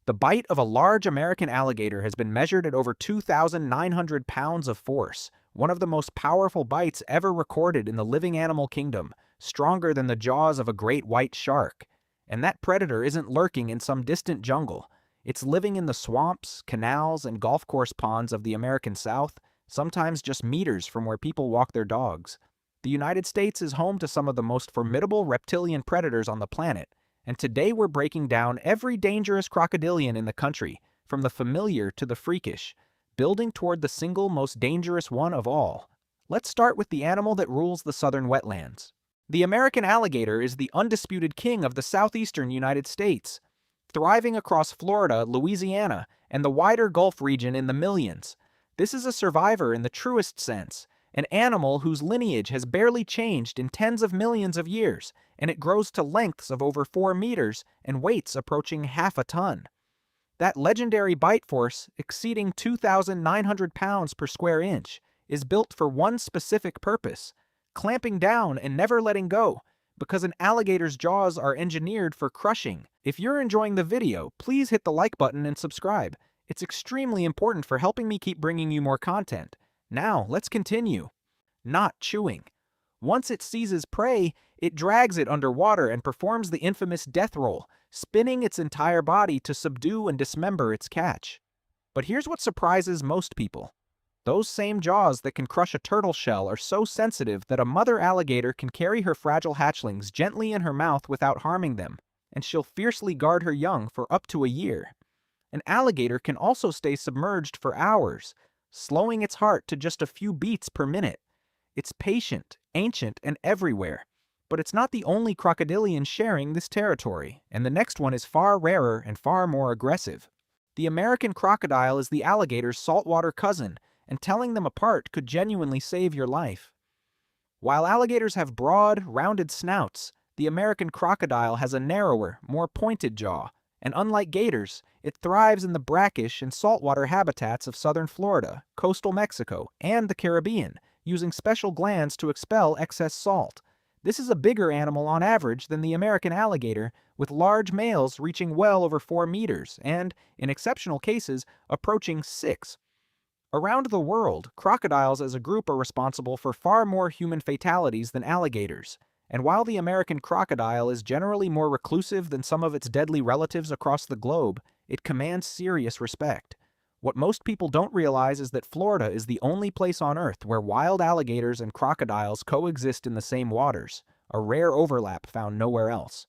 The bite of a large American alligator has been measured at over 2,900 pounds of force, one of the most powerful bites ever recorded in the living animal kingdom, stronger than the jaws of a great white shark. And that predator isn't lurking in some distant jungle. It's living in the swamps, canals, and golf course ponds of the American South, sometimes just meters from where people walk their dogs. The United States is home to some of the most formidable reptilian predators on the planet, and today we're breaking down every dangerous crocodilian in the country, from the familiar to the freakish, building toward the single most dangerous one of all. Let's start with the animal that rules the southern wetlands. The American alligator is the undisputed king of the southeastern United States, thriving across Florida, Louisiana, and the wider Gulf region in the millions. This is a survivor in the truest sense, an animal whose lineage has barely changed in tens of millions of years, and it grows to lengths of over 4 meters and weights approaching half a ton. That legendary bite force, exceeding 2,900 pounds per square inch, is built for one specific purpose: clamping down and never letting go, because an alligator's jaws are engineered for crushing. If you're enjoying the video, please hit the like button and subscribe. It's extremely important for helping me keep bringing you more content. Now, let's continue. Not chewing. Once it seizes prey, it drags it underwater and performs the infamous death roll, spinning its entire body to subdue and dismember its catch. But here's what surprises most people. Those same jaws that can crush a turtle shell are so sensitive that a mother alligator can carry her fragile hatchlings gently in her mouth without harming them, and she'll fiercely guard her young for up to a year. An alligator can also stay submerged for hours, slowing its heart to just a few beats per minute. It's patient, ancient, and everywhere. But it's not the only crocodilian sharing this territory, and the next one is far rarer and far more aggressive. The American crocodile is the alligator's saltwater cousin, and telling them apart could genuinely save your life. While alligators have broad, rounded snouts, the American crocodile has a narrower, more pointed jaw, and unlike gators, it thrives in the brackish and saltwater habitats of southern Florida, coastal Mexico, and the Caribbean, using special glands to expel excess salt. This is a bigger animal on average than the American alligator, with large males reaching well over 4 meters and, in exceptional cases, approaching 6. Around the world, crocodiles as a group are responsible for far more human fatalities than alligators. And while the American crocodile is generally more reclusive than some of its deadly relatives across the globe, it commands serious respect. What most people don't realize is that Florida is the only place on Earth where wild alligators and crocodiles coexist in the same waters, a rare overlap found nowhere else.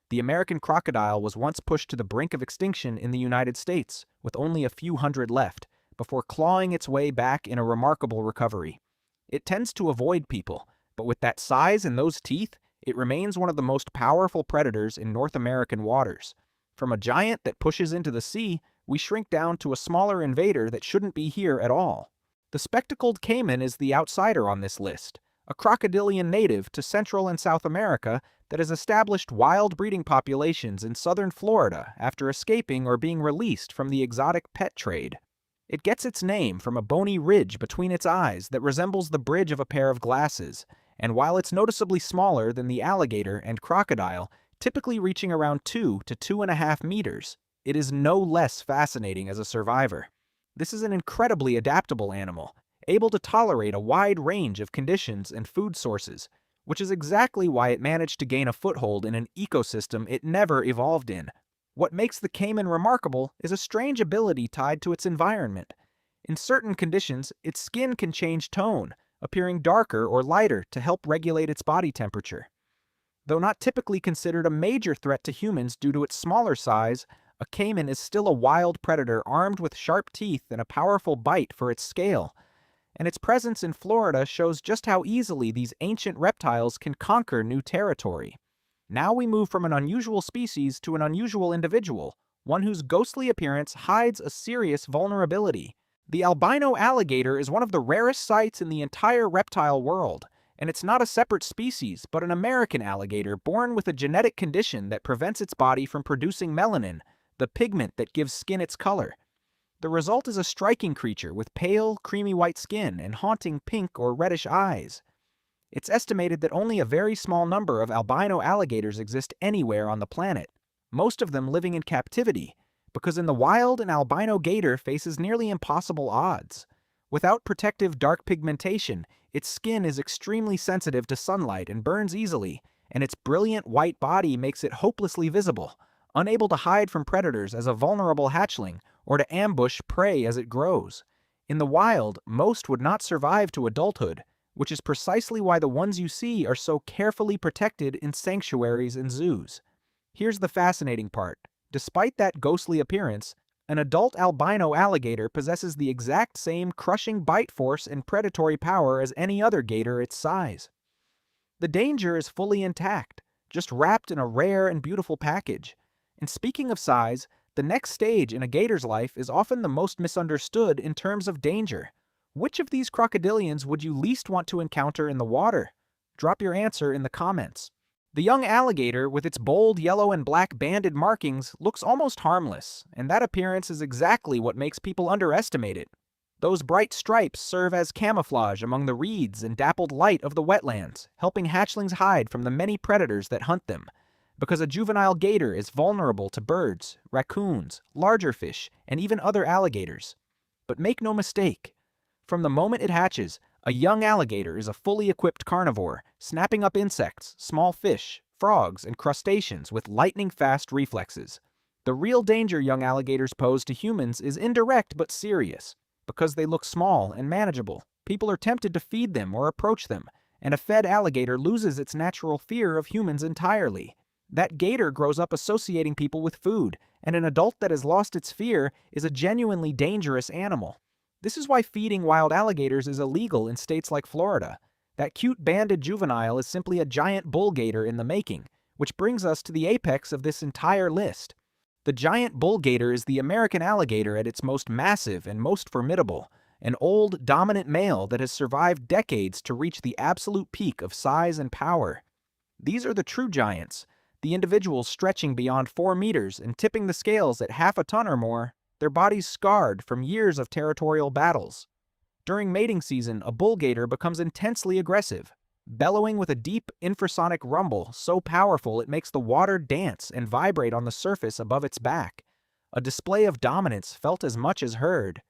The American crocodile was once pushed to the brink of extinction in the United States, with only a few hundred left, before clawing its way back in a remarkable recovery. It tends to avoid people, but with that size and those teeth, it remains one of the most powerful predators in North American waters. From a giant that pushes into the sea, we shrink down to a smaller invader that shouldn't be here at all. The spectacled caiman is the outsider on this list, a crocodilian native to Central and South America that has established wild breeding populations in southern Florida after escaping or being released from the exotic pet trade. It gets its name from a bony ridge between its eyes that resembles the bridge of a pair of glasses, and while it's noticeably smaller than the alligator and crocodile, typically reaching around 2 to 2.5 meters, it is no less fascinating as a survivor. This is an incredibly adaptable animal, able to tolerate a wide range of conditions and food sources, which is exactly why it managed to gain a foothold in an ecosystem it never evolved in. What makes the caiman remarkable is a strange ability tied to its environment. In certain conditions, its skin can change tone, appearing darker or lighter to help regulate its body temperature. Though not typically considered a major threat to humans due to its smaller size, a caiman is still a wild predator armed with sharp teeth and a powerful bite for its scale. And its presence in Florida shows just how easily these ancient reptiles can conquer new territory. Now we move from an unusual species to an unusual individual, one whose ghostly appearance hides a serious vulnerability. The albino alligator is one of the rarest sights in the entire reptile world, and it's not a separate species, but an American alligator born with a genetic condition that prevents its body from producing melanin, the pigment that gives skin its color. The result is a striking creature with pale, creamy white skin and haunting pink or reddish eyes. It's estimated that only a very small number of albino alligators exist anywhere on the planet, most of them living in captivity, because in the wild, an albino gator faces nearly impossible odds. Without protective dark pigmentation, its skin is extremely sensitive to sunlight and burns easily, and its brilliant white body makes it hopelessly visible, unable to hide from predators as a vulnerable hatchling or to ambush prey as it grows. In the wild, most would not survive to adulthood, which is precisely why the ones you see are so carefully protected in sanctuaries and zoos. Here's the fascinating part. Despite that ghostly appearance, an adult albino alligator possesses the exact same crushing bite force and predatory power as any other gator its size. The danger is fully intact, just wrapped in a rare and beautiful package. And speaking of size, the next stage in a gator's life is often the most misunderstood in terms of danger. Which of these crocodilians would you least want to encounter in the water? Drop your answer in the comments. The young alligator, with its bold yellow and black banded markings, looks almost harmless, and that appearance is exactly what makes people underestimate it. Those bright stripes serve as camouflage among the reeds and dappled light of the wetlands, helping hatchlings hide from the many predators that hunt them. Because a juvenile gator is vulnerable to birds, raccoons, larger fish, and even other alligators. But make no mistake, from the moment it hatches, a young alligator is a fully equipped carnivore, snapping up insects, small fish, frogs, and crustaceans with lightning-fast reflexes. The real danger young alligators pose to humans is indirect but serious. Because they look small and manageable, people are tempted to feed them or approach them, and a fed alligator loses its natural fear of humans entirely. That gator grows up associating people with food, and an adult that has lost its fear is a genuinely dangerous animal. This is why feeding wild alligators is illegal in states like Florida. That cute banded juvenile is simply a giant bull gator in the making, which brings us to the apex of this entire list. The giant bull gator is the American alligator at its most massive and most formidable, an old, dominant male that has survived decades to reach the absolute peak of size and power. These are the true giants, the individuals stretching beyond 4 meters and tipping the scales at half a ton or more, their bodies scarred from years of territorial battles. During mating season, a bull gator becomes intensely aggressive, bellowing with a deep infrasonic rumble so powerful it makes the water dance and vibrate on the surface above its back, a display of dominance felt as much as heard.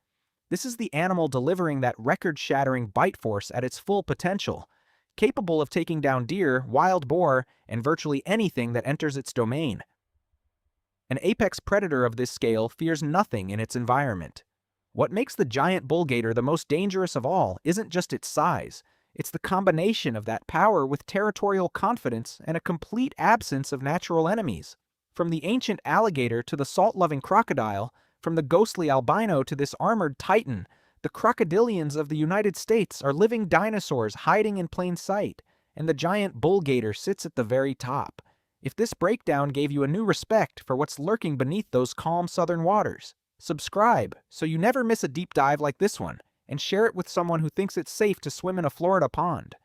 This is the animal delivering that record-shattering bite force at its full potential, capable of taking down deer, wild boar, and virtually anything that enters its domain. An apex predator of this scale fears nothing in its environment. What makes the giant bull gator the most dangerous of all isn't just its size. It's the combination of that power with territorial confidence and a complete absence of natural enemies. From the ancient alligator to the salt-loving crocodile, from the ghostly albino to this armored titan, the crocodilians of the United States are living dinosaurs hiding in plain sight, and the giant bull gator sits at the very top. If this breakdown gave you a new respect for what's lurking beneath those calm southern waters, subscribe so you never miss a deep dive like this one, and share it with someone who thinks it's safe to swim in a Florida pond.